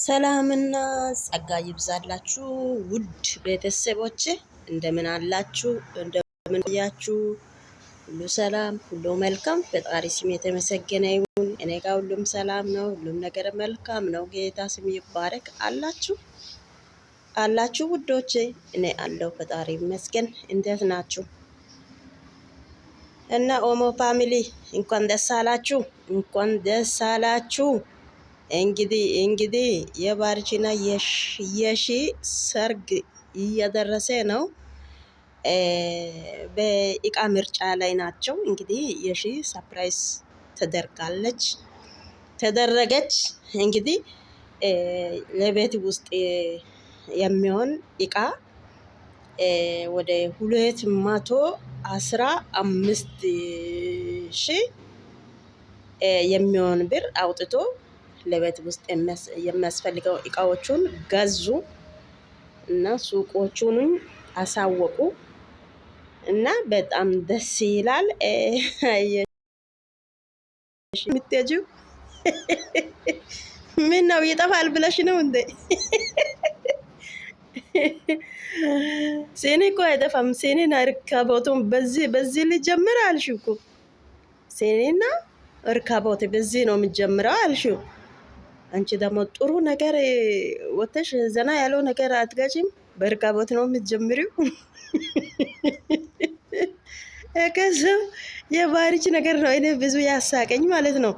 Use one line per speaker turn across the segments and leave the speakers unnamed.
ሰላምና ጸጋ ይብዛላችሁ ውድ ቤተሰቦች፣ እንደምን አላችሁ? እንደምን ያችሁ? ሁሉ ሰላም፣ ሁሉ መልካም። ፈጣሪ ስም የተመሰገነ ይሁን። እኔ ጋር ሁሉም ሰላም ነው፣ ሁሉም ነገር መልካም ነው። ጌታ ስም ይባረክ። አላችሁ ውዶቼ? እኔ አለው ፈጣሪ ይመስገን። እንዴት ናችሁ? እና ኦሞ ፋሚሊ እንኳን ደስ አላችሁ፣ እንኳን ደስ አላችሁ። እንግዲህ የባርቺና የሺ ሰርግ እየደረሰ ነው። በእቃ ምርጫ ላይ ናቸው። እንግዲህ የሺ ሰርፕራይዝ ተደረገች። እንግዲህ ለቤት ውስጥ የሚሆን እቃ ወደ 215,000 የሚሆን ብር አውጥቶ ለቤት ውስጥ የሚያስፈልገው እቃዎቹን ገዙ እና ሱቆቹንም አሳወቁ እና በጣም ደስ ይላል። የምትሄጂው ምን ነው ይጠፋል ብለሽ ነው እንዴ? ሲኒ እኮ አይጠፋም። ሲኒና እርካቦቱን በዚህ ልጀምር አልሽው እኮ። ሲኒና እርካቦት በዚህ ነው የምጀምረው አልሽው። አንቺ ደግሞ ጥሩ ነገር ወተሽ ዘና ያለው ነገር አትገጭም። በእርካቦት ነው የምትጀምሪው። ከሰው የባህሪች ነገር ነው እኔ ብዙ ያሳቀኝ ማለት ነው።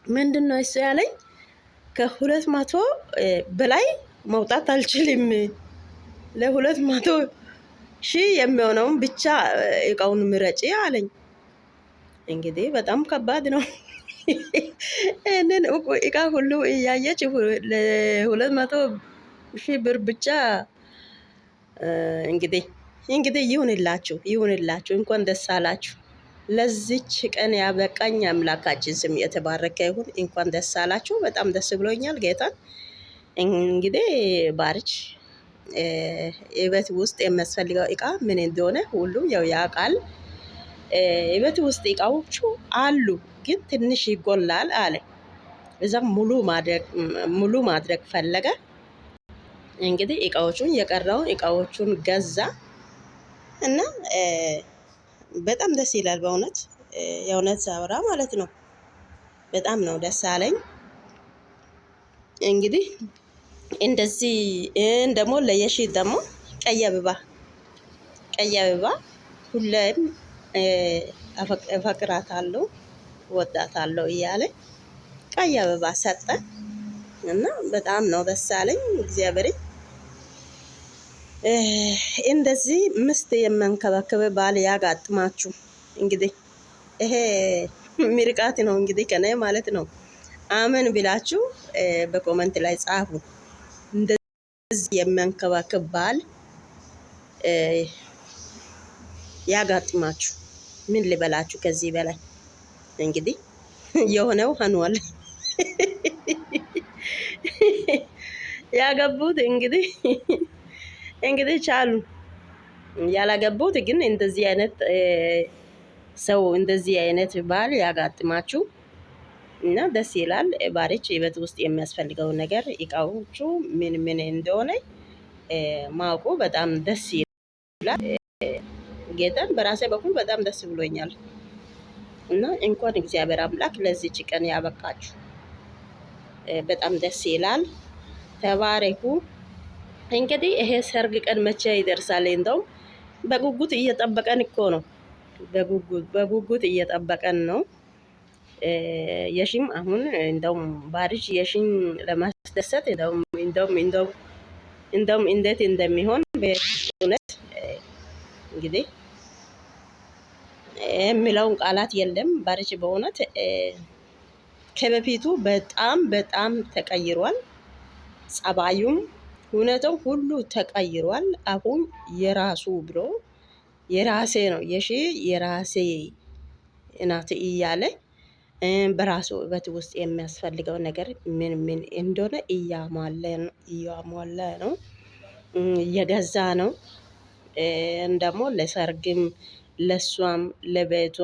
ምንድን ነው እሱ ያለኝ? 200 በላይ መውጣት አልችልም። 200,000 የሚሆነውን ብቻ እቃውን ምረጪ አለኝ። እንግዲህ በጣም ከባድ ነው። እንን እቃ ሁሉ እያየች 200,000 ብር ብቻ እንግዲህ ይሁንላችሁ። እንኳን ደስ አላችሁ። ለዚች ቀን ያበቃኝ አምላካችን ስም የተባረከ ይሁን። እንኳን ደስ አላችሁ። በጣም ደስ ብሎኛል ጌታን። እንግዲህ ባርች የቤት ውስጥ የሚያስፈልገው እቃ ምን እንደሆነ ሁሉ ያው ያውቃል። የቤት ውስጥ እቃዎቹ አሉ ግን ትንሽ ይጎላል አለ። እዛም ሙሉ ማድረግ ፈለገ። እንግዲህ የቀረውን እቃዎቹን ገዛ እና በጣም ደስ ይላል በእውነት የእውነት ሳወራ ማለት ነው። በጣም ነው ደስ አለኝ። እንግዲህ እንደዚህ ደግሞ ለየሺ ደግሞ ቀይ አበባ ሁሌም እፈቅራታለሁ ወዳታለሁ እያለ ቀይ አበባ ሰጠ እና በጣም ነው ደስ አለኝ። እግዚአብሔር እንደዚህ ምስት የሚንከባከብ ባል ያጋጥማችሁ። እንግዲህ ይሄ ምርቃት ነው እንግዲህ ከኔ ማለት ነው። አመን ብላችሁ በኮመንት ላይ ጻፉ። እንደዚህ የሚንከባከብ ባል ያጋጥማችሁ። ምን ልበላችሁ ከዚህ በላይ እንግዲህ የሆነው ሆኗል። ያገቡት እንግዲህ ቻሉ። ያላገቡት ግን እንደዚህ አይነት ሰው እንደዚህ አይነት ባል ያጋጥማችሁ እና ደስ ይላል። ባርች ቤት ውስጥ የሚያስፈልገው ነገር እቃዎቹ ምን እንደሆነ ማወቁ በጣም ደስ ይላል። ጌታን በራሴ በኩል በጣም ደስ ብሎኛል እና እንኳን እግዚአብሔር አምላክ ለዚች ቀን ያበቃችሁ። በጣም ደስ ይላል። ተባረኩ። እንግዲህ ይሄ ሰርግ ቀን መቼ ይደርሳል? እንደውም በጉጉት እየጠበቀን እኮ ነው። በጉጉት እየጠበቀን ነው። የሺም አሁን እንደውም ባርች የሺን ለማስደሰት እንደውም እንዴት እንደሚሆን በእውነት እንግዲህ የሚለውን ቃላት የለም። ባርች በእውነት ከበፊቱ በጣም ተቀይሯል። ጸባዩም ሁኔታው ሁሉ ተቀይሯል። አሁን የራሱ ብሎ የራሴ ነው የሺ የራሴ እናት እያለ በራሱ ቤት ውስጥ የሚያስፈልገው ነገር ምን እንደሆነ እያሟላ ነው፣ እየገዛ ነው። ደግሞ ለሰርግም ለሷም ለቤቷ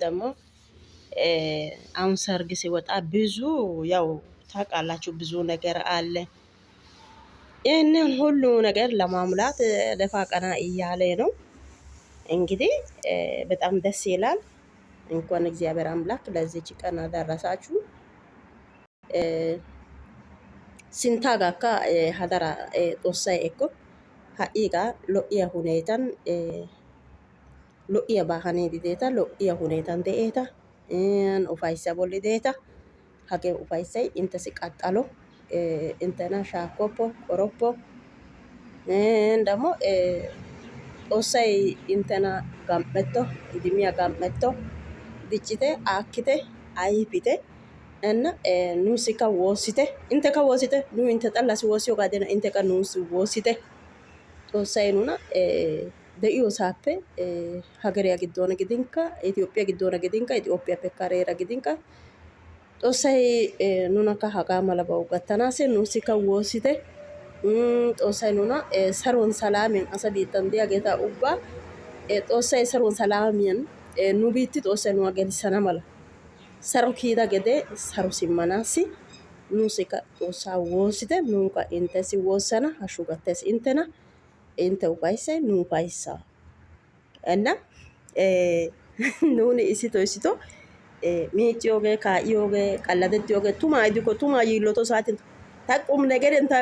ደግሞ አሁን ሰርግ ሲወጣ ብዙ ያው ታውቃላችሁ ብዙ ነገር አለ። ይህንን ሁሉ ነገር ለማሙላት ደፋ ቀና እያለ ነው። እንግዲህ በጣም ደስ ይላል። እንኳን እግዚአብሔር አምላክ ለዚች ቀን አደረሳችሁ። ሲንታጋካ ሀደራ ጦሳይ እኮ ሀኢጋ ሎ'iያ ሁኔታን ሎ'iya bahanii dideeta lo'iya huneetan de'eeta ufayssa bolli deeta hagee ufayssay inttesi qaxxalo inttena shaakkoppo qoroppo ደግሞ xoossay inttena gam"etto idimiya gam"etto diccite aakkite ayfite እና nuusikka woossite intekka woossite nu inte xallasi woossiyogaaden intekka nuusi woossite xoossay nuna de'iyosaappe hagariya giddon gidinkka Itoophphiya giddon gidinkka Itoophphiyappe kareera gidinkka xoossay nunakka hagaa malabawu gattanaassi nuusikka woossite xoossay nuna saruwan salaamiyan asa biittan diyageeta ubbaa xoossay saruwan salaamiyan nu biitti xoossay nuna gelissana mala saro kiyida gedee saro simmanaassi nuusikka xoossaa woossite nunkka inttessi woossana hashshu gattees inttena intte ufayssay nu ufayssaa እና nuuni issitoo issitoo miicciyogee kaa'iyogee qalladettiyogee tumaa gidikko tumaa yiilloto saatin ta qum negeren ta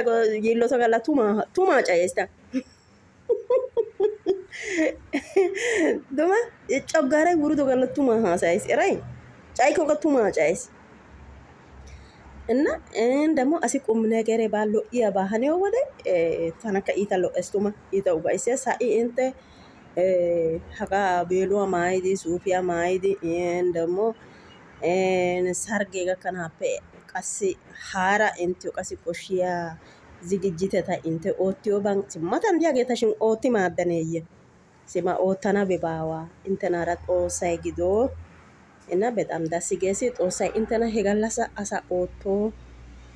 yiilloto galla tumaa cayees ta duma coggaaray wurido galla tumaa haasayees eray cayikkokka tumaa cayees እና ደግሞ asi qum negere baa lo'iyaabaa haniyo wode tanakka iita lo'ees tuma iita ufayssees ha'i intte hagaa beeluwa maayidi suufiya maayidi ደግሞ sarggee gakkanaappe qassi haara inttiyo qassi koshshiya zigijjiteta intte oottiyoban matan diyageeta shin ootti maaddaneeyye sima oottanabi baawa inttenaara xoossay gido እና በጣም ደስ ጌሲ xoossay inttena he gallassa asa ootto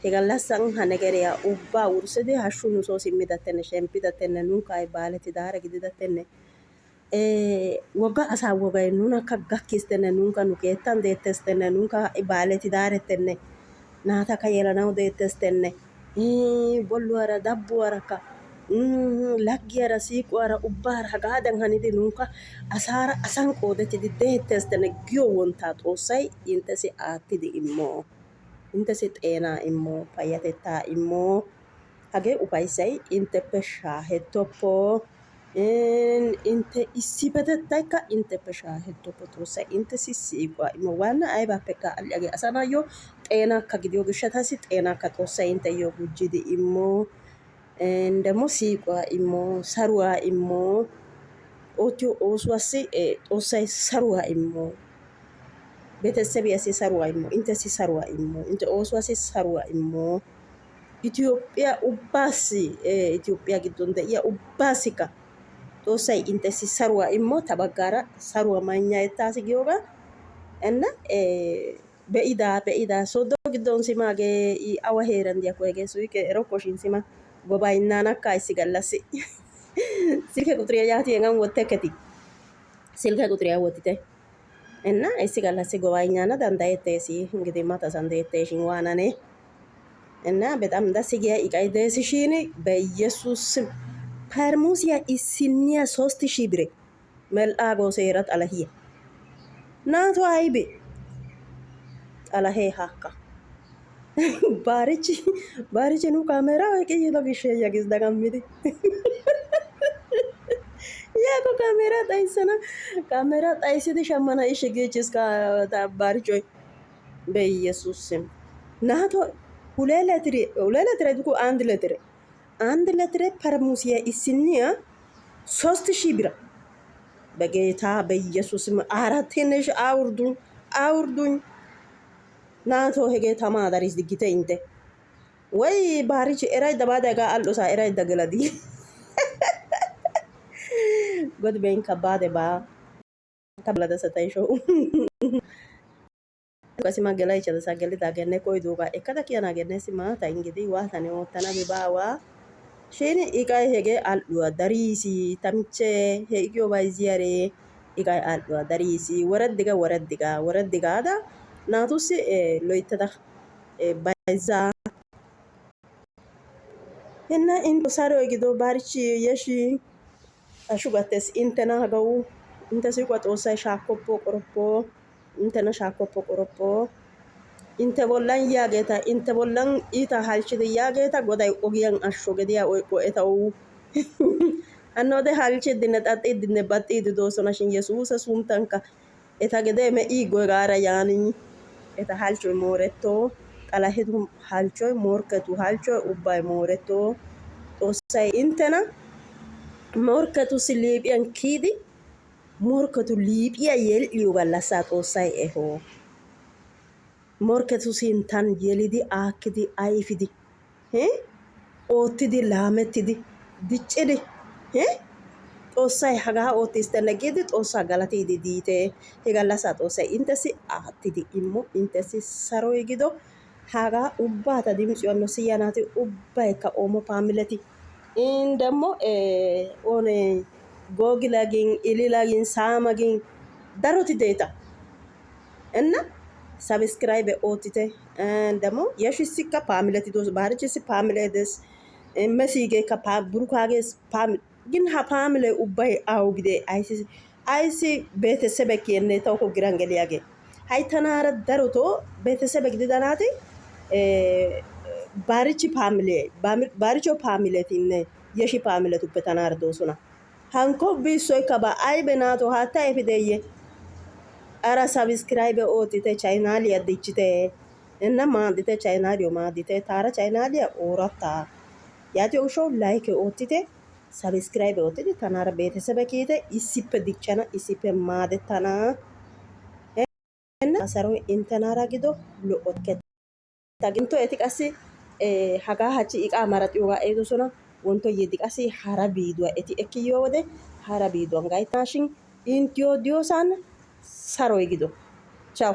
he gallassan ha negeriya ubbaa wurssidi hashshu nu soo simmidattenne shemppidattenne nunkka ay baaletidaare gididattenne wogga asaa wogay nunakka gakkisttenne nunkka nu keettan deettesttenne nunkka ha'i baaletidaarettenne naatakka yelanawu deettesttenne bolluwaara dabbuwaarakka laggiyara siiquwara ubbaara hagaadan hanidi nunkka asaara asan qoodettidi deettesttenne giyo wonttaa xoossay inttessi aattidi immo inttessi xeenaa immo payyatettaa immo hagee ufayssay intteppe shaahettoppo intte issippetettaykka intteppe shaahettoppo xoossay inttessi siiquwa immo waanna aybaappekka aadhdhiyagee asa na'ayyo xeenaakka gidiyo gishshataassi xeenaakka xoossay intteyo gujjidi immo ደግሞ siiquwa immo saruwa immo oottiyo oosuwassi xoossay saruwa immo beetesebiyassi saruwa immo inttessi saruwa immo intte oosuwassi saruwa immo Itoophphiya ubbaassi Itoophphiya giddon de'iya ubbaassikka xoossay inttessi saruwa immo ta baggaara saruwa maygnayettaasi giyogaa እና be'ida sooddo giddon sima hagee I awa heeran diyakko hegee suyqee erokkoshin sima gobaynnanakka issi gallassi silkke quxuriya yaati hegan wottekketi silkke quxuriya wottite እና issi gallassi gobaygnana danddayettees እንግዲህ matasan deetteeshin waanane እና በጣም ደስ ይጊያ iqay deesishin በኢየሱስ ስም ፐርሙሲያ ኢሲኒያ 3000 ብር መልአጎ ሴራ xalahiya naatu aybe xalahee hakka baarichi nu kaameeraa oyqi yiido gishsheeyya gis dagammidi yaako kaameeraa xayissana kaameeraa xayissidi shammana ishshi giichis baarichoy በኢየሱስ ስም ናቶ ሁለት ሌትር ድኩ አንድ ሌትር ፐርሙሲያ ኢስኒያ 3000 ብር በጌታ በኢየሱስ ስም ኧረ ትንሽ አውርዱኝ ናቶ ሄጌ ተማዳሪስ ድግቴ እንተ ወይ ባሪች ኤራይዳ ባዳጋ አልዶሳ ኤራይዳ ገለዲ God ben kabade ba kablada sataysho kasima gelay chada sageli dagenne koyduga ekkada kiyana genne simata ingidi waatane ottana bibawa sheni iqay hege alduwa darisi tamche he igiyo bayziyare iqay alduwa darisi waraddiga da naatusi loytada bayza እና into saroy gido barchi yeshi ashugates intena hagawu inte siqwa xoossay shaakkoppo qoroppo intena shaakkoppo qoroppo inte bollan yaageeta inte bollan iitaa halchchidi yaageeta goday ogiyan ashsho gediya oyqqo etawu hannoode halchchiiddinne xaxxiiddinne baxxiiddi doosona shin yesuusa sunttankka eta gedee me'iiggo hegaara yaani eta halchchoy mooretto xalahetu halchchoy morkketu halchchoy ubbay mooretto xoossay intena morkketussi liiphiyan kiyidi morkketu liiphiya yedhdhiyo gallassaa xoossay eho morkketu sinttan yelidi aakkidi ayfidi oottidi laamettidi diccidi xoossay hagaa oottistenna giidi xoossaa galatiidi diite he gallassaa xoossay inttessi aattidi immo inttessi saroy gido hagaa ubbaa ta dimtsiyoonno siya naati ubbaykka oomo paamileti in ደግሞ ኦነ ጎግላ ግን ኢሊላ ግን ሳማ ግን daroti deeta እና ሰብስክራይብ oottite ደግሞ የሽስika paamileti doos baarichisi paamilee des mesiigeekka burukaagees ግን ha paamilee ubbay awu gidee ayssi beetesebe kiyenne tawko giran geliyaagee hay tanaara darotoo beetesebe gidida naati baaricho paamiletinne yeshi paamiletuppe tanaara doosona hanko biissoykka ba aybe naato haatta efideeyye ara sabiskiraybe oottite chayinaaliya dichchite inna maaddite chayinaaliyo maaddite taara chayinaaliya oorattaa yaatiyo gishshawu layke oottite sabiskiraybe oottidi tanaara beetesebe kiyite issippe dichchana issippe maadettana saroy inttenaara gido lo'o gintto eti qassi hagaa hachchi iqaa maraxiyoogaa ehiidosona wontto yiiddi qassi hara biiduwa eti ekki yiyo wode hara biiduwan gayttaashin inttiyo diyoosan saroy gido ciao